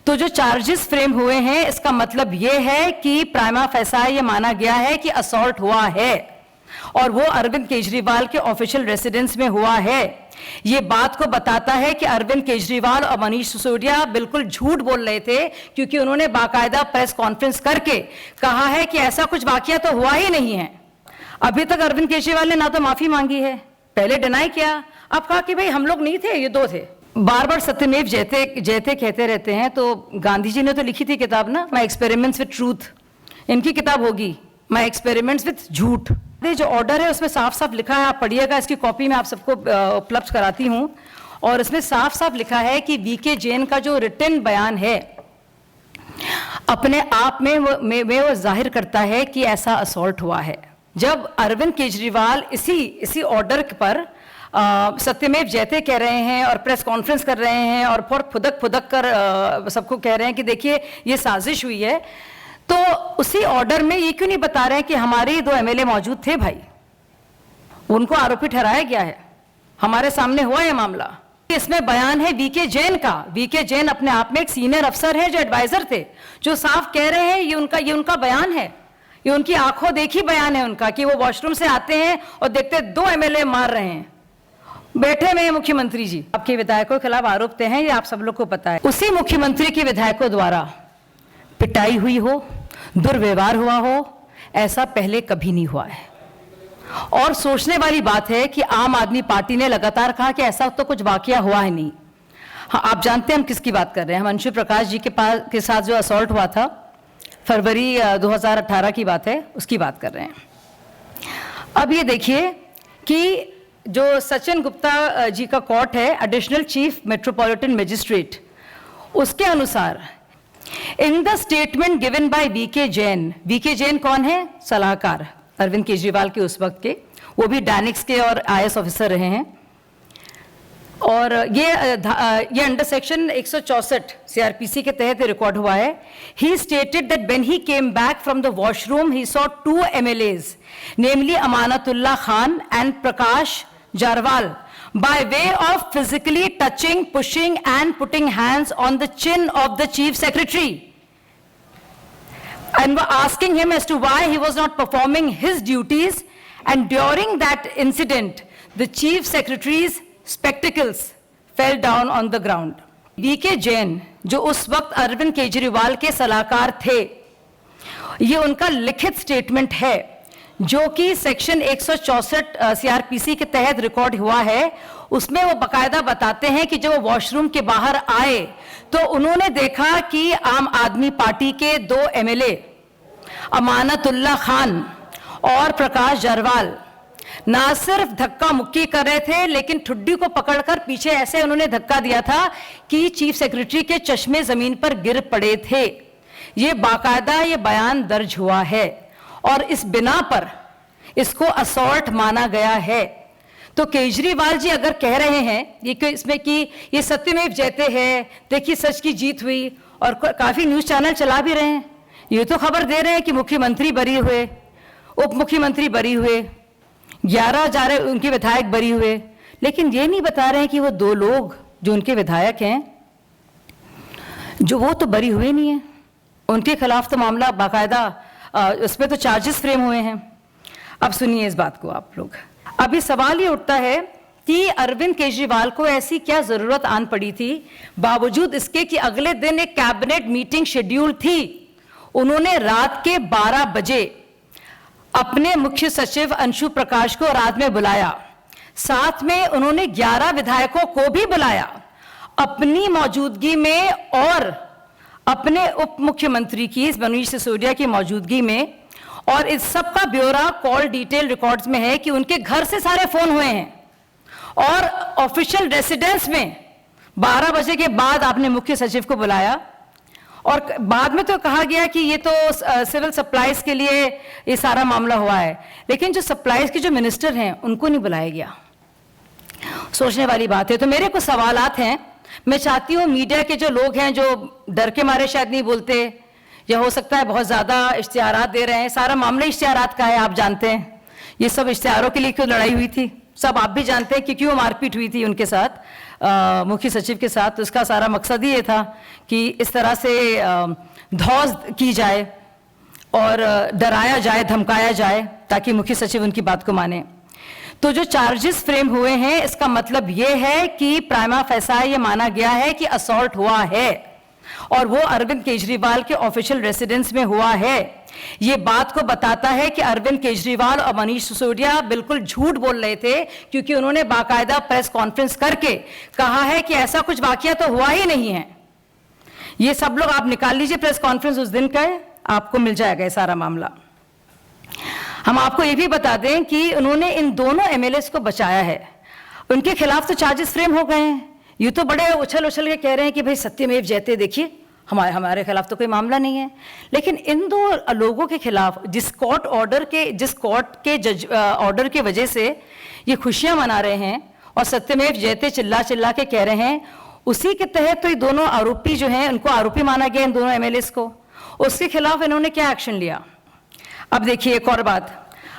तो जो charges frame हुए हैं, इसका मतलब ये है कि प्राइमा फेसाई ये माना गया है कि असॉल्ट हुआ है और वो अरविंद केजरीवाल के ऑफिशियल रेसिडेंस में हुआ है। ये बात को बताता है कि अरविंद केजरीवाल और मनीष सिसोदिया बिल्कुल झूठ बोल रहे थे, क्योंकि उन्होंने बाकायदा प्रेस कॉन्फ्रेंस करके कहा है कि ऐसा कुछ वाकया तो हुआ ही नहीं है। अभी तक अरविंद केजरीवाल ने ना तो माफी मांगी है, पहले डिनाई किया, अब कहा कि भाई हम लोग नहीं थे, ये दो थे। बार बार सत्यमेव जयते कहते रहते हैं, तो गांधी जी ने तो लिखी थी किताब ना, माई एक्सपेरिमेंट्स विथ ट्रूथ, इनकी किताब होगी माई एक्सपेरिमेंट्स विथ झूठ। जो ऑर्डर है उसमें साफ साफ लिखा है, आप पढ़िएगा, इसकी कॉपी मैं आप सबको उपलब्ध कराती हूँ, और इसमें साफ साफ लिखा है कि वीके जैन का जो रिटन बयान है अपने आप में वो जाहिर करता है कि ऐसा असॉल्ट हुआ है। जब अरविंद केजरीवाल इसी ऑर्डर पर सत्यमेव जयते कह रहे हैं और प्रेस कॉन्फ्रेंस कर रहे हैं और बहुत फुदक कर सबको कह रहे हैं कि देखिए ये साजिश हुई है, तो उसी ऑर्डर में ये क्यों नहीं बता रहे हैं कि हमारे 2 एमएलए मौजूद थे भाई, उनको आरोपी ठहराया गया है, हमारे सामने हुआ है मामला। इसमें बयान है वीके जैन का। वीके जैन अपने आप में एक सीनियर अफसर है जो एडवाइजर थे, जो साफ कह रहे हैं ये उनका बयान है, ये उनकी आंखों देखी बयान है उनका, कि वो वॉशरूम से आते हैं और देखते 2 एमएलए मार रहे हैं, बैठे में मुख्यमंत्री जी आपके विधायकों के खिलाफ आरोप हैं, ये आप सब लोग को पता है। उसी मुख्यमंत्री के विधायकों द्वारा पिटाई हुई हो, दुर्व्यवहार हुआ हो, ऐसा पहले कभी नहीं हुआ है। और सोचने वाली बात है कि आम आदमी पार्टी ने लगातार कहा कि ऐसा तो कुछ वाकया हुआ है नहीं। हाँ, आप जानते हैं हम किसकी बात कर रहे हैं, हम अंशु प्रकाश जी के साथ जो असॉल्ट हुआ था फरवरी 2018 की बात है, उसकी बात कर रहे हैं। अब ये देखिए कि जो सचिन गुप्ता जी का कोर्ट है, एडिशनल चीफ मेट्रोपॉलिटन मजिस्ट्रेट, उसके अनुसार in the statement given by VK Jain कौन है? सलाहकार अरविंद केजरीवाल के उस वक्त के, वो भी डैनिक्स के और आईएएस ऑफिसर रहे हैं। और ये अंडर सेक्शन 164 सीआरपीसी के तहत रिकॉर्ड हुआ है। ही stated that when he came back from the washroom he saw 2 MLAs, namely Amanatullah Khan and Prakash Jarwal, by way of physically touching, pushing and putting hands on the chin of the chief secretary, and were asking him as to why he was not performing his duties, and during that incident the chief secretary's spectacles fell down on the ground. VK Jain जो उस वक्त अरविंद केजरीवाल के सलाहकार थे, ये उनका लिखित statement है जो कि सेक्शन 164 सीआरपीसी के तहत रिकॉर्ड हुआ है। उसमें वो बकायदा बताते हैं कि जब वो वॉशरूम के बाहर आए तो उन्होंने देखा कि आम आदमी पार्टी के 2 एमएलए अमानतुल्लाह खान और प्रकाश जारवाल ना सिर्फ धक्का मुक्की कर रहे थे, लेकिन ठुड्डी को पकड़कर पीछे ऐसे उन्होंने धक्का दिया था कि चीफ सेक्रेटरी के चश्मे जमीन पर गिर पड़े थे। ये बाकायदा ये बयान दर्ज हुआ है और इस बिना पर इसको असॉल्ट माना गया है। तो केजरीवाल जी अगर कह रहे हैं ये इसमें कि ये सत्यमेव जयते हैं, देखिए सच की जीत हुई, और काफी न्यूज चैनल चला भी रहे हैं, ये तो खबर दे रहे हैं कि मुख्यमंत्री बरी हुए, उप मुख्यमंत्री बरी हुए, 11 उनके विधायक बरी हुए, लेकिन ये नहीं बता रहे हैं कि वो 2 लोग जो उनके विधायक हैं जो वो तो बरी हुए नहीं है, उनके खिलाफ तो मामला बाकायदा उसमें तो चार्जेस फ्रेम हुए हैं। अब सुनिए इस बात को आप लोग। अभी सवाल ये उठता है कि अरविंद केजरीवाल को ऐसी क्या जरूरत आन पड़ी थी, बावजूद इसके कि अगले दिन एक कैबिनेट मीटिंग शेड्यूल थी, उन्होंने रात के 12 बजे अपने मुख्य सचिव अंशु प्रकाश को रात में बुलाया, साथ में उन्होंने 11 विधायकों को भी बुलाया अपनी मौजूदगी में और अपने उप मुख्यमंत्री की मनीष सिसोदिया की मौजूदगी में, और इस सब का ब्यौरा कॉल डिटेल रिकॉर्ड्स में है कि उनके घर से सारे फोन हुए हैं और ऑफिशियल रेसिडेंस में 12 बजे के बाद आपने मुख्य सचिव को बुलाया, और बाद में तो कहा गया कि ये तो सिविल सप्लाईज के लिए ये सारा मामला हुआ है, लेकिन जो सप्लाईज के जो मिनिस्टर हैं उनको नहीं बुलाया गया। सोचने वाली बात है। तो मेरे कुछ सवालात हैं, मैं चाहती हूँ मीडिया के जो लोग हैं जो डर के मारे शायद नहीं बोलते, या हो सकता है बहुत ज्यादा इश्तिहारात दे रहे हैं, सारा मामला इश्तिहारात का है, आप जानते हैं ये सब इश्तिहारों के लिए क्यों लड़ाई हुई थी, सब आप भी जानते हैं कि क्यों मारपीट हुई थी उनके साथ मुख्य सचिव के साथ, तो इसका सारा मकसद ही ये था कि इस तरह से धौस की जाए और डराया जाए, धमकाया जाए, ताकि मुख्य सचिव उनकी बात को माने। तो जो चार्जेस फ्रेम हुए हैं, इसका मतलब ये है कि प्राइमा फेसा ये माना गया है कि असॉल्ट हुआ है और वो अरविंद केजरीवाल के ऑफिशियल रेसिडेंस में हुआ है। ये बात को बताता है कि अरविंद केजरीवाल और मनीष सिसोदिया बिल्कुल झूठ बोल रहे थे, क्योंकि उन्होंने बाकायदा प्रेस कॉन्फ्रेंस करके कहा है कि ऐसा कुछ वाकया तो हुआ ही नहीं है। ये सब लोग आप निकाल लीजिए प्रेस कॉन्फ्रेंस उस दिन का, आपको मिल जाएगा ये सारा मामला। हम आपको ये भी बता दें कि उन्होंने इन दोनों एमएलएस को बचाया है, उनके खिलाफ तो चार्जेस फ्रेम हो गए हैं। ये तो बड़े उछल उछल के कह रहे हैं कि भाई सत्यमेव जयते, देखिए हमारे खिलाफ तो कोई मामला नहीं है। लेकिन इन दो लोगों के खिलाफ जिस कोर्ट के जज ऑर्डर की वजह से ये खुशियां मना रहे हैं और सत्यमेव जयते चिल्ला चिल्ला के कह रहे हैं, उसी के तहत तो ये दोनों आरोपी जो हैं उनको आरोपी माना गया, इन दोनों एमएलएस को। उसके खिलाफ इन्होंने क्या एक्शन लिया? अब देखिए एक और बात,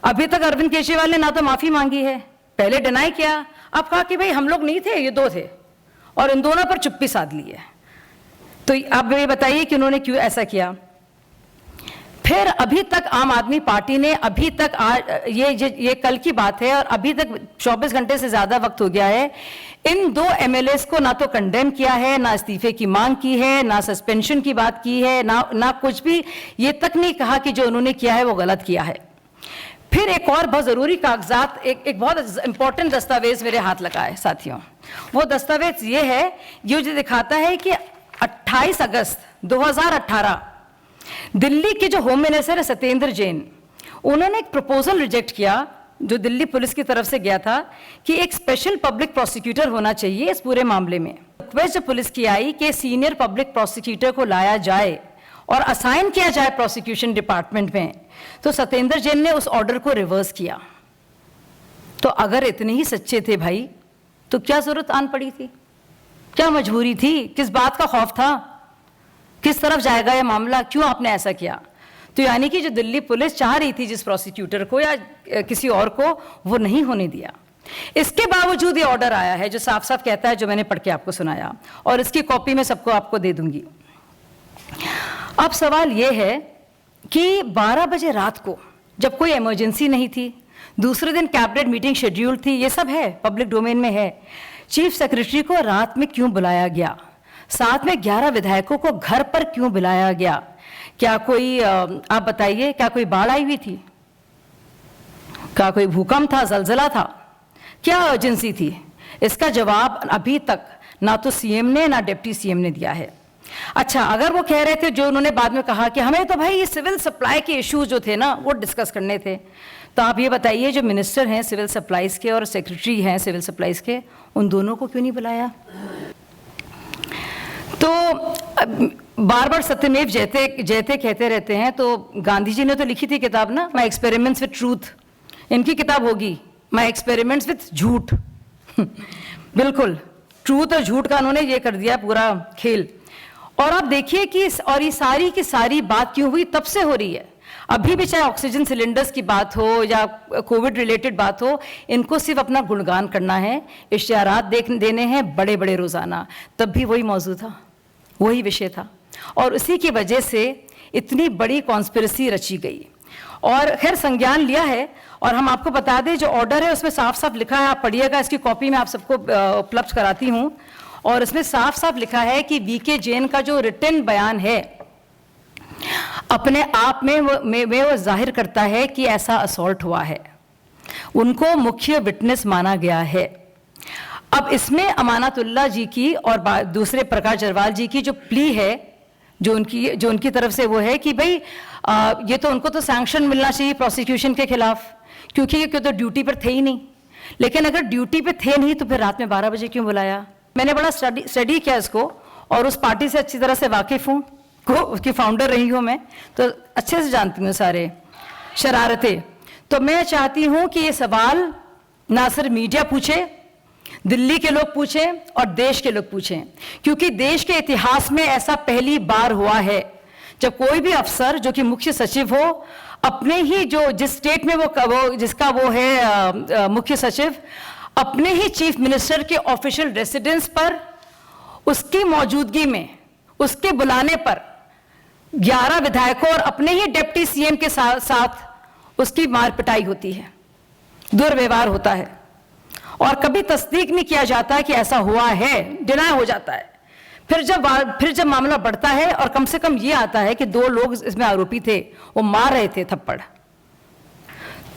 अभी तक अरविंद केजरीवाल ने ना तो माफी मांगी है, पहले डिनाई किया, अब कहा कि भाई हम लोग नहीं थे, ये दो थे, और इन दोनों पर चुप्पी साध ली है। तो आप ये बताइए कि उन्होंने क्यों ऐसा किया? फिर अभी तक आम आदमी पार्टी ने अभी तक ये कल की बात है और अभी तक 24 घंटे से ज्यादा वक्त हो गया है, इन दो एमएलएस को ना तो कंडेम किया है, ना इस्तीफे की मांग की है, ना सस्पेंशन की बात की है, ना कुछ भी ये तक नहीं कहा कि जो उन्होंने किया है वो गलत किया है। फिर एक और बहुत जरूरी कागजात, एक बहुत इंपॉर्टेंट दस्तावेज मेरे हाथ लगा है साथियों। वो दस्तावेज ये है, ये जो दिखाता है कि 28 अगस्त 2018 दिल्ली के जो होम मिनिस्टर है सत्येंद्र जैन, उन्होंने एक प्रपोजल रिजेक्ट किया जो दिल्ली पुलिस की तरफ से गया था कि एक स्पेशल पब्लिक प्रोसिक्यूटर होना चाहिए इस पूरे मामले में। रिक्वेस्ट जो पुलिस की आई कि सीनियर पब्लिक प्रोसिक्यूटर को लाया जाए और असाइन किया जाए प्रोसिक्यूशन डिपार्टमेंट में, तो सत्येंद्र जैन ने उस ऑर्डर को रिवर्स किया। तो अगर इतने ही सच्चे थे भाई, तो क्या जरूरत आन पड़ी थी? क्या मजबूरी थी? किस बात का खौफ था? किस तरफ जाएगा यह मामला? क्यों आपने ऐसा किया? तो यानी कि जो दिल्ली पुलिस चाह रही थी जिस प्रोसिक्यूटर को या किसी और को, वो नहीं होने दिया। इसके बावजूद ये ऑर्डर आया है जो साफ साफ कहता है, जो मैंने पढ़ के आपको सुनाया, और इसकी कॉपी मैं सबको आपको दे दूंगी। अब सवाल ये है कि 12 बजे रात को, जब कोई इमरजेंसी नहीं थी, दूसरे दिन कैबिनेट मीटिंग शेड्यूल थी, ये सब है, पब्लिक डोमेन में है, चीफ सेक्रेटरी को रात में क्यों बुलाया गया? साथ में 11 विधायकों को घर पर क्यों बुलाया गया? क्या कोई आप बताइए, क्या कोई बाढ़ आई हुई थी? क्या कोई भूकंप था, जलजला था? क्या अर्जेंसी थी? इसका जवाब अभी तक ना तो सीएम ने ना डिप्टी सीएम ने दिया है। अच्छा, अगर वो कह रहे थे, जो उन्होंने बाद में कहा कि हमें तो भाई ये सिविल सप्लाई के इश्यूज जो थे ना वो डिस्कस करने थे, तो आप ये बताइए जो मिनिस्टर हैं सिविल सप्लाईज के और सेक्रेटरी हैं सिविल सप्लाईज के, उन दोनों को क्यों नहीं बुलाया? तो बार बार सत्यमेव जयते कहते रहते हैं, तो गांधी जी ने तो लिखी थी किताब ना, माई एक्सपेरिमेंट्स विथ ट्रूथ, इनकी किताब होगी माई एक्सपेरिमेंट्स विथ झूठ। बिल्कुल ट्रूथ और झूठ का उन्होंने ये कर दिया पूरा खेल। और आप देखिए कि और ये सारी की सारी बात क्यों हुई, तब से हो रही है। अभी भी चाहे ऑक्सीजन सिलेंडर्स की बात हो या कोविड रिलेटेड बात हो, इनको सिर्फ अपना गुणगान करना है, इश्तिहारात देने हैं बड़े बड़े रोजाना, तब भी वही मौजूद था, वही विषय था, और उसी की वजह से इतनी बड़ी कॉन्स्पिरेसी रची गई। और खैर संज्ञान लिया है, और हम आपको बता दें जो ऑर्डर है उसमें साफ साफ लिखा है, आप पढ़िएगा, इसकी कॉपी मैं आप सबको उपलब्ध कराती हूँ, और इसमें साफ साफ लिखा है कि वीके जैन का जो रिटन बयान है अपने आप में वो जाहिर करता है कि ऐसा असॉल्ट हुआ है, उनको मुख्य विटनेस माना गया है। अब इसमें अमानतुल्लाह जी की और दूसरे प्रकाश जरवाल जी की जो प्ली है, जो उनकी तरफ से वो है कि भाई ये तो उनको तो सैंक्शन मिलना चाहिए प्रोसिक्यूशन के खिलाफ, क्योंकि ये तो ड्यूटी पर थे ही नहीं। लेकिन अगर ड्यूटी पे थे नहीं तो फिर रात में 12 बजे क्यों बुलाया? मैंने बड़ा स्टडी किया इसको, और उस पार्टी से अच्छी तरह से वाकिफ हूँ, उसकी फाउंडर रही हूँ मैं, तो अच्छे से जानती हूँ सारे शरारतें। तो मैं चाहती हूँ कि ये सवाल ना सिर्फ मीडिया पूछे, दिल्ली के लोग पूछें और देश के लोग पूछें, क्योंकि देश के इतिहास में ऐसा पहली बार हुआ है जब कोई भी अफसर जो कि मुख्य सचिव हो, अपने ही जो जिस स्टेट में वो जिसका वो है मुख्य सचिव, अपने ही चीफ मिनिस्टर के ऑफिशियल रेसिडेंस पर उसकी मौजूदगी में, उसके बुलाने पर 11 विधायकों और अपने ही डिप्टी सीएम के साथ उसकी मार पिटाई होती है, दुर्व्यवहार होता है और कभी तस्दीक नहीं किया जाता कि ऐसा हुआ है, डिनाय हो जाता है। फिर जब मामला बढ़ता है और कम से कम ये आता है कि 2 लोग इसमें आरोपी थे, वो मार रहे थे थप्पड़,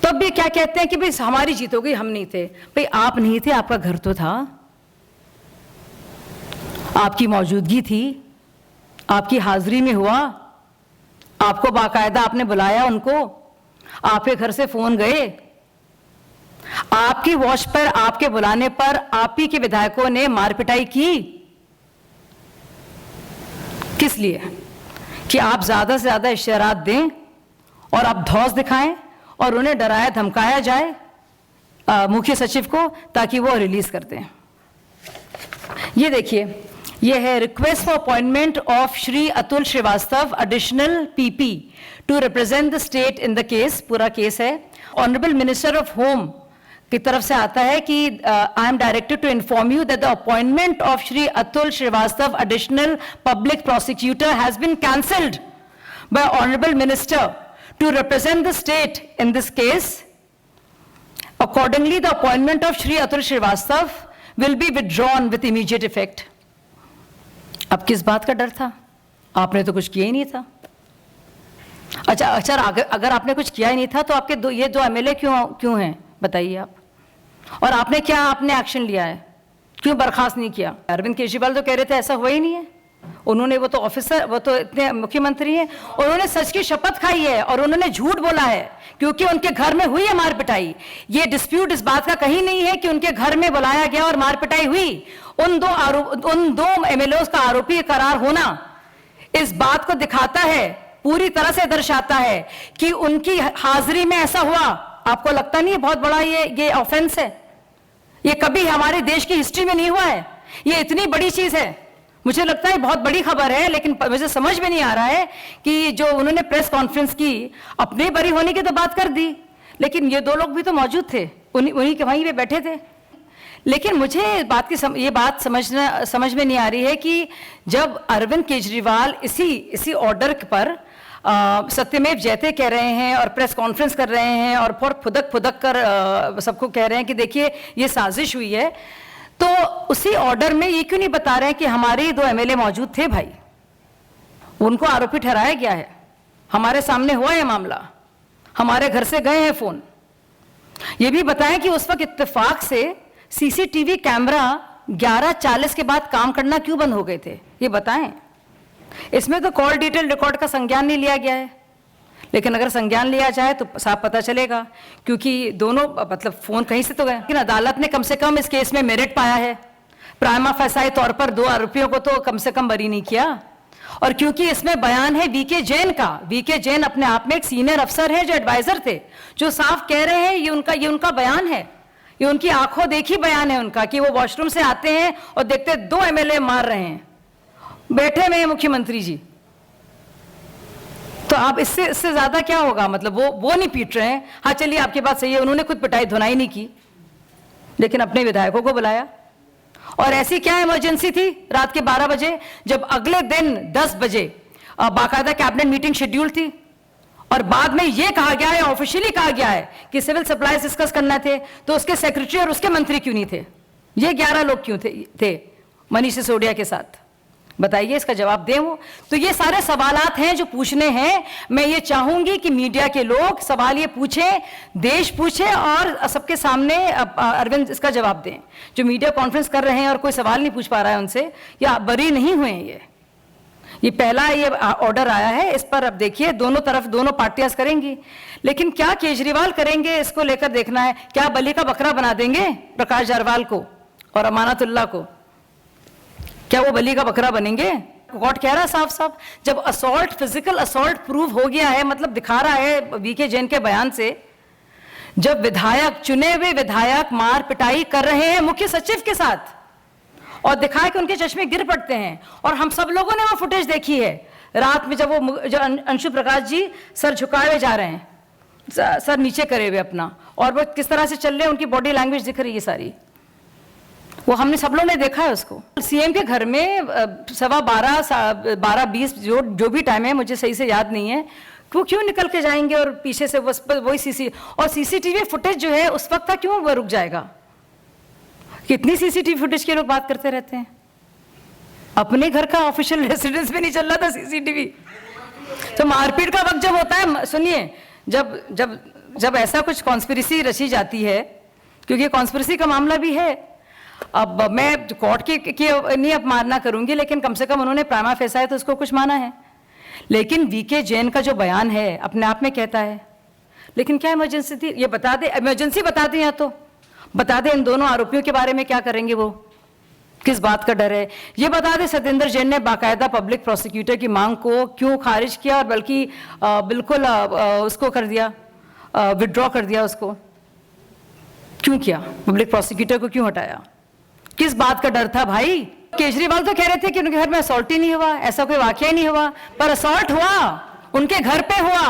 तब भी क्या कहते हैं कि भाई हमारी जीत हो गई, हम नहीं थे। भाई आप नहीं थे, आपका घर तो था, आपकी मौजूदगी थी, आपकी हाजिरी में हुआ, आपको बाकायदा आपने बुलाया उनको, आपके घर से फोन गए, आपकी वॉच पर, आपके बुलाने पर आप ही के विधायकों ने मारपिटाई की। किस लिए? कि आप ज्यादा से ज्यादा इशारात दें और आप धौंस दिखाएं और उन्हें डराया धमकाया जाए मुख्य सचिव को, ताकि वो रिलीज कर दें। ये देखिए, ये है request for appointment of Shri Atul Shrivastava additional PP to represent the state in the case. पूरा केस है। ऑनरेबल मिनिस्टर ऑफ होम की तरफ से आता है कि I am directed to inform you that the appointment of Shri Atul Shrivastava additional public prosecutor has been cancelled by honourable minister to represent the state in this case. Accordingly, the appointment of Shri Atul Srivastav will be withdrawn with immediate effect. अब किस बात का डर था? आपने तो कुछ किया ही नहीं था। अच्छा, अगर आपने कुछ किया ही नहीं था तो आपके ये दो एमएलए क्यों हैं बताइए आप? और आपने एक्शन लिया है, क्यों बर्खास्त नहीं किया? अरविंद केजरीवाल तो कह रहे थे ऐसा हुआ ही नहीं है। उन्होंने, वो तो इतने मुख्यमंत्री हैं, उन्होंने सच की शपथ खाई है और उन्होंने झूठ बोला है क्योंकि उनके घर में हुई है मार पिटाई। ये डिस्प्यूट इस बात का कहीं नहीं है कि उनके घर में बुलाया गया और मार पिटाई हुई। उन दो एमएलए का आरोपी करार होना इस बात को दिखाता है, पूरी तरह से दर्शाता है कि उनकी हाजिरी में ऐसा हुआ। आपको लगता नहीं है बहुत बड़ा ये ऑफेंस है? ये कभी हमारे देश की हिस्ट्री में नहीं हुआ है। ये इतनी बड़ी चीज है, मुझे लगता है बहुत बड़ी खबर है, लेकिन मुझे समझ में नहीं आ रहा है कि जो उन्होंने प्रेस कॉन्फ्रेंस की, अपने बरी होने की तो बात कर दी, लेकिन ये 2 लोग भी तो मौजूद थे, उन्हीं के वहीं पे बैठे थे। लेकिन मुझे ये बात समझ में नहीं आ रही है कि जब अरविंद केजरीवाल इसी ऑर्डर पर सत्यमेव जयते कह रहे हैं और प्रेस कॉन्फ्रेंस कर रहे हैं और फुदक कर सबको कह रहे हैं कि देखिए ये साजिश हुई है, तो उसी ऑर्डर में ये क्यों नहीं बता रहे हैं कि हमारे 2 एमएलए मौजूद थे? भाई, उनको आरोपी ठहराया गया है, हमारे सामने हुआ है मामला, हमारे घर से गए हैं फोन। ये भी बताएं कि उस वक्त इत्तेफाक से सीसीटीवी कैमरा 11:40 के बाद काम करना क्यों बंद हो गए थे, ये बताएं। इसमें तो कॉल डिटेल रिकॉर्ड का संज्ञान नहीं लिया गया है, लेकिन अगर संज्ञान लिया जाए तो साफ पता चलेगा, क्योंकि दोनों मतलब फोन कहीं से तो गए। लेकिन अदालत ने कम से कम इस केस में मेरिट पाया है, प्राइमा फेसाई तौर पर 2 आरोपियों को तो कम से कम बरी नहीं किया। और क्योंकि इसमें बयान है वीके जैन का, वीके जैन अपने आप में एक सीनियर अफसर है जो एडवाइजर थे, जो साफ कह रहे हैं ये उनका बयान है, ये उनकी आंखों देखी बयान है उनका, कि वो वॉशरूम से आते हैं और देखते 2 एमएलए मार रहे हैं, बैठे में मुख्यमंत्री जी। तो आप इससे ज्यादा क्या होगा? मतलब वो नहीं पीट रहे हैं। हाँ चलिए, आपकी बात सही है, उन्होंने खुद पिटाई धुनाई नहीं की, लेकिन अपने विधायकों को बुलाया। और ऐसी क्या इमरजेंसी थी रात के 12 बजे, जब अगले दिन 10 बजे बाकायदा कैबिनेट मीटिंग शेड्यूल थी, और बाद में ये कहा गया है, ऑफिशियली कहा गया है कि सिविल सप्लाईज डिस्कस करना थे, तो उसके सेक्रेटरी और उसके मंत्री क्यों नहीं थे? ये 11 लोग क्यों थे मनीष सिसोदिया के साथ? बताइए, इसका जवाब दें वो। तो ये सारे सवालात हैं जो पूछने हैं। मैं ये चाहूंगी कि मीडिया के लोग सवाल ये पूछें, देश पूछे और सबके सामने अरविंद इसका जवाब दें। जो मीडिया कॉन्फ्रेंस कर रहे हैं और कोई सवाल नहीं पूछ पा रहा है उनसे, या बरी नहीं हुए हैं। ये पहला ये ऑर्डर आया है, इस पर अब देखिए दोनों पार्टियां करेंगी, लेकिन क्या केजरीवाल करेंगे इसको लेकर देखना है। क्या बलि का बकरा बना देंगे प्रकाश जारवाल को और अमानतुल्लाह को? क्या वो बलि का बकरा बनेंगे? कोर्ट कह रहा है साफ साफ, जब असॉल्ट, फिजिकल असॉल्ट प्रूव हो गया है, मतलब दिखा रहा है वीके जैन के बयान से, जब विधायक, चुने हुए विधायक मार पिटाई कर रहे हैं मुख्य सचिव के साथ, और दिखाया कि उनके चश्मे गिर पड़ते हैं, और हम सब लोगों ने वो फुटेज देखी है रात में, जब अंशु प्रकाश जी सर झुकाए जा रहे हैं, सर नीचे करे हुए अपना, और वो किस तरह से चल रहे हैं, उनकी बॉडी लैंग्वेज दिख रही है सारी, वो हमने सब लोगों ने देखा है उसको। सीएम के घर में 12:20 जो भी टाइम है, मुझे सही से याद नहीं है, वो क्यों निकल के जाएंगे और पीछे से बस वही सीसीटीवी फुटेज जो है उस वक्त का क्यों वो रुक जाएगा? कितनी सीसीटीवी फुटेज के लोग बात करते रहते हैं, अपने घर का ऑफिशियल रेसिडेंस में नहीं चल रहा था सीसीटीवी। तो मारपीट का वक्त जब होता है, सुनिए, जब जब जब ऐसा कुछ कॉन्स्पिरेसी रची जाती है, क्योंकि कॉन्स्पिरेसी का मामला भी है। अब मैं कोर्ट की नहीं अपमानना करूंगी, लेकिन कम से कम उन्होंने प्राइमा फेसा है तो उसको कुछ माना है। लेकिन वीके जैन का जो बयान है अपने आप में कहता है, लेकिन क्या इमरजेंसी थी? ये बता दे, इमरजेंसी बता दें, या तो बता दें इन दोनों आरोपियों के बारे में क्या करेंगे, वो किस बात का डर है। ये बता दें सत्येंद्र जैन ने बाकायदा पब्लिक प्रोसिक्यूटर की मांग को क्यों खारिज किया, और बल्कि बिल्कुल उसको कर दिया, विड्रॉ कर दिया, उसको क्यों किया, पब्लिक प्रोसिक्यूटर को क्यों हटाया, किस बात का डर था भाई? केजरीवाल तो कह रहे थे कि उनके घर में असॉल्ट ही नहीं हुआ, ऐसा कोई वाकया ही नहीं हुआ, पर असॉल्ट हुआ, उनके घर पे हुआ।